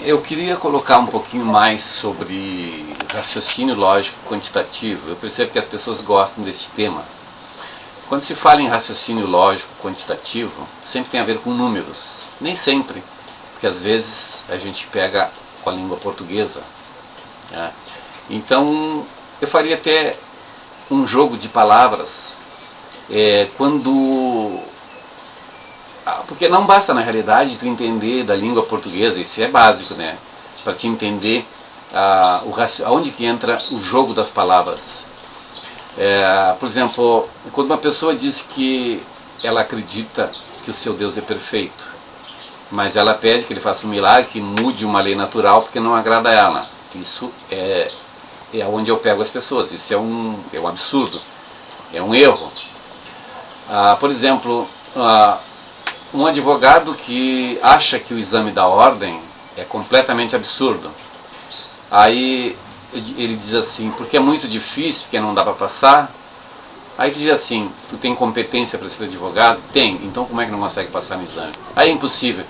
Eu queria colocar um pouquinho mais sobre raciocínio lógico quantitativo. Eu percebo que as pessoas gostam desse tema. Quando se fala em raciocínio lógico quantitativo, sempre tem a ver com números. Nem sempre, porque às vezes a gente pega com a língua portuguesa, né? Então, eu faria até um jogo de palavras, porque não basta na realidade tu entender da língua portuguesa, isso é básico, né? Para te entender aonde que entra o jogo das palavras. Por exemplo, quando uma pessoa diz que ela acredita que o seu Deus é perfeito, mas ela pede que ele faça um milagre, que mude uma lei natural porque não agrada a ela. Isso é onde eu pego as pessoas. Isso é um absurdo, é um erro. Por exemplo, um advogado que acha que o exame da ordem é completamente absurdo. Aí ele diz assim, porque é muito difícil, porque não dá para passar. Aí tu diz assim, tu tem competência para ser advogado? Tem, então como é que não consegue passar no exame? Aí é impossível.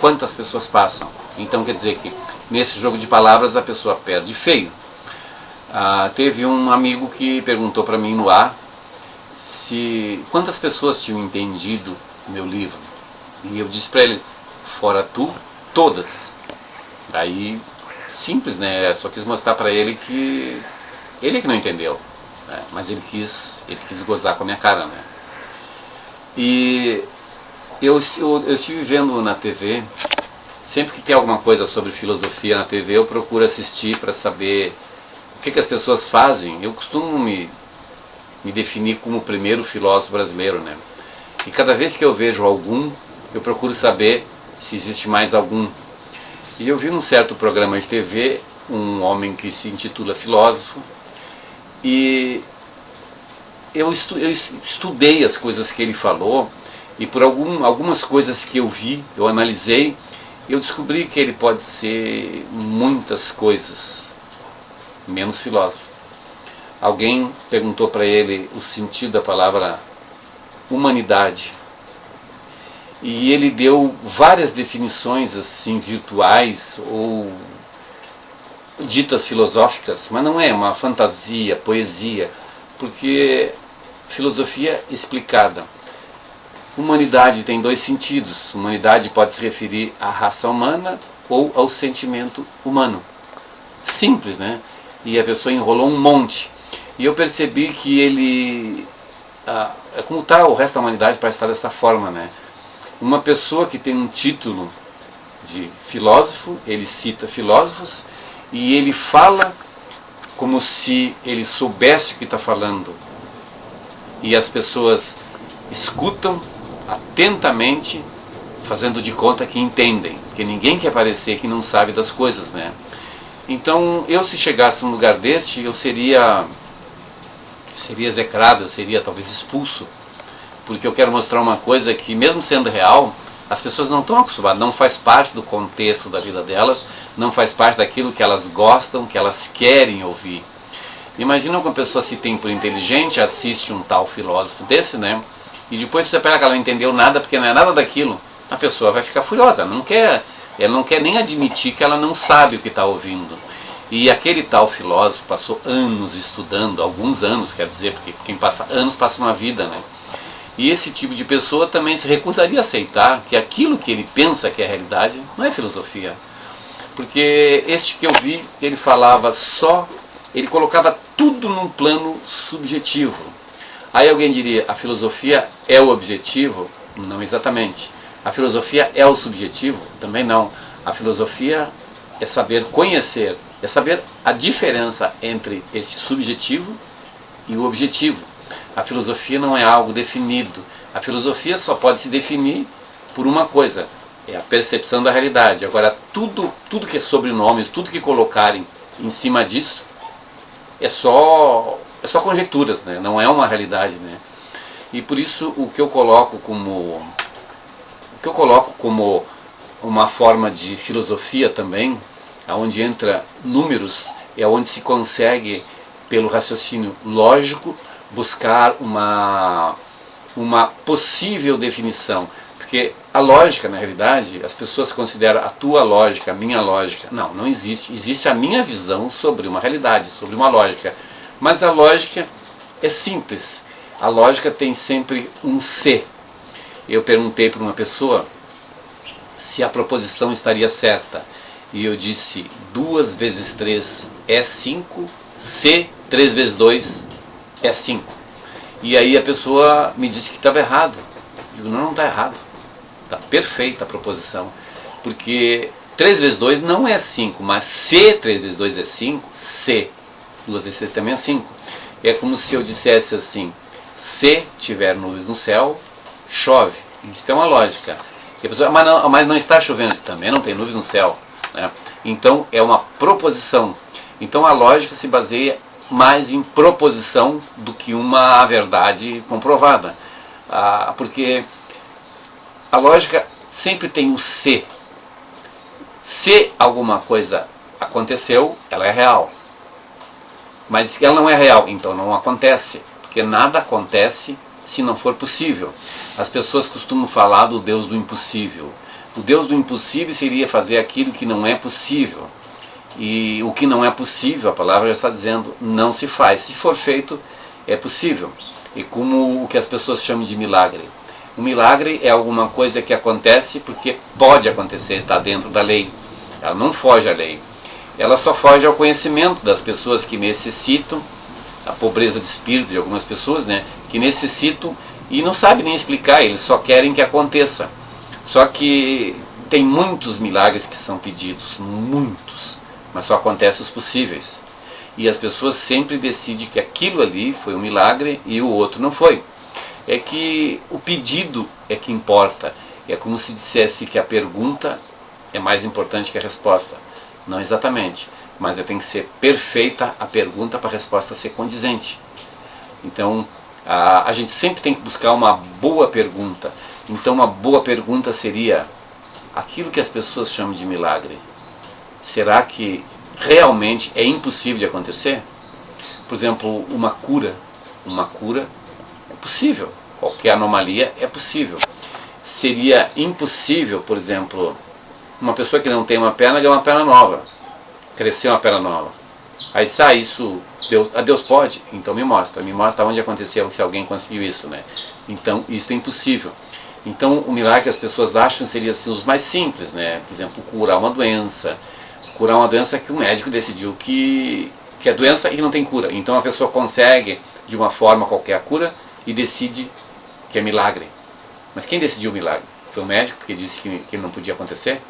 Quantas pessoas passam? Então quer dizer que nesse jogo de palavras a pessoa perde feio. Teve um amigo que perguntou para mim no ar quantas pessoas tinham entendido o meu livro. E eu disse para ele, fora tu, todas. Daí, simples, né? Só quis mostrar para ele que ele é que não entendeu, né? Mas ele quis gozar com a minha cara, né? E eu estive vendo na TV, sempre que tem alguma coisa sobre filosofia na TV, eu procuro assistir para saber o que as pessoas fazem. Eu costumo me definir como o primeiro filósofo brasileiro, né? E cada vez que eu vejo algum, eu procuro saber se existe mais algum. E eu vi num certo programa de TV um homem que se intitula filósofo, e eu estudei as coisas que ele falou, e por algumas coisas que eu vi, eu analisei, eu descobri que ele pode ser muitas coisas, menos filósofo. Alguém perguntou para ele o sentido da palavra humanidade. E ele deu várias definições assim virtuais ou ditas filosóficas, mas não é uma fantasia, poesia, porque filosofia explicada. Humanidade tem dois sentidos. Humanidade pode se referir à raça humana ou ao sentimento humano. Simples, né? E a pessoa enrolou um monte. E eu percebi que ele, como está o resto da humanidade, parece estar dessa forma, né? Uma pessoa que tem um título de filósofo, ele cita filósofos e ele fala como se ele soubesse o que está falando. E as pessoas escutam atentamente, fazendo de conta que entendem, porque ninguém quer parecer que não sabe das coisas, né? Então, se chegasse num lugar deste, eu seria execrado, eu seria talvez expulso, porque eu quero mostrar uma coisa que, mesmo sendo real, as pessoas não estão acostumadas, não faz parte do contexto da vida delas, não faz parte daquilo que elas gostam, que elas querem ouvir. Imagina que uma pessoa se tem por inteligente, assiste um tal filósofo desse, né? E depois você pega que ela não entendeu nada, porque não é nada daquilo, a pessoa vai ficar furiosa, ela não quer nem admitir que ela não sabe o que está ouvindo. E aquele tal filósofo passou anos estudando, alguns anos, quer dizer, porque quem passa anos passa uma vida, né? E esse tipo de pessoa também se recusaria a aceitar que aquilo que ele pensa que é realidade não é filosofia. Porque este que eu vi, ele falava ele colocava tudo num plano subjetivo. Aí alguém diria, a filosofia é o objetivo? Não exatamente. A filosofia é o subjetivo? Também não. A filosofia é saber conhecer, é saber a diferença entre esse subjetivo e o objetivo. A filosofia não é algo definido. A filosofia só pode se definir por uma coisa, é a percepção da realidade. Agora, tudo que é sobrenomes, tudo que colocarem em cima disso, é só conjecturas, né? Não é uma realidade, né? E por isso o que eu coloco como uma forma de filosofia também, onde entra números, é onde se consegue, pelo raciocínio lógico, buscar uma possível definição. Porque a lógica, na realidade, as pessoas consideram a tua lógica, a minha lógica. Não, não existe. Existe a minha visão sobre uma realidade, sobre uma lógica. Mas a lógica é simples. A lógica tem sempre um se. Eu perguntei para uma pessoa se a proposição estaria certa. E eu disse, 2 vezes 3 é 5, se 3 vezes 2 é 5. E aí a pessoa me disse que estava errado. Eu digo, não está errado. Está perfeita a proposição. Porque 3 vezes 2 não é 5, mas se 3 vezes 2 é 5, se 2 vezes 3 também é 5. É como se eu dissesse assim, se tiver nuvens no céu, chove. Isso é uma lógica. E a pessoa, mas não está chovendo, também não tem nuvens no céu. Né? Então é uma proposição. Então a lógica se baseia mais em proposição do que uma verdade comprovada. Porque a lógica sempre tem o se. Se alguma coisa aconteceu, ela é real. Mas ela não é real, então não acontece. Porque nada acontece se não for possível. As pessoas costumam falar do Deus do impossível. O Deus do impossível seria fazer aquilo que não é possível. E o que não é possível, a palavra já está dizendo, não se faz. Se for feito, é possível. E como o que as pessoas chamam de milagre. O milagre é alguma coisa que acontece porque pode acontecer, está dentro da lei. Ela não foge à lei. Ela só foge ao conhecimento das pessoas que necessitam, a pobreza de espírito de algumas pessoas, né, que necessitam e não sabem nem explicar, eles só querem que aconteça. Só que tem muitos milagres que são pedidos, muitos, mas só acontecem os possíveis. E as pessoas sempre decidem que aquilo ali foi um milagre e o outro não foi. É que o pedido é que importa. É como se dissesse que a pergunta é mais importante que a resposta. Não exatamente, mas tem que ser perfeita a pergunta para a resposta ser condizente. Então, a gente sempre tem que buscar uma boa pergunta. Então, uma boa pergunta seria, aquilo que as pessoas chamam de milagre, será que realmente é impossível de acontecer? Por exemplo, uma cura é possível. Qualquer anomalia é possível. Seria impossível, por exemplo, uma pessoa que não tem uma perna ganhar uma perna nova. Crescer uma perna nova. Aí isso, Deus pode? Então me mostra onde aconteceu, se alguém conseguiu isso, né? Então isso é impossível. Então o milagre que as pessoas acham seria assim, os mais simples, né? Por exemplo, curar uma doença que o médico decidiu que é doença e não tem cura. Então a pessoa consegue de uma forma qualquer a cura e decide que é milagre. Mas quem decidiu o milagre? Foi o médico que disse que não podia acontecer?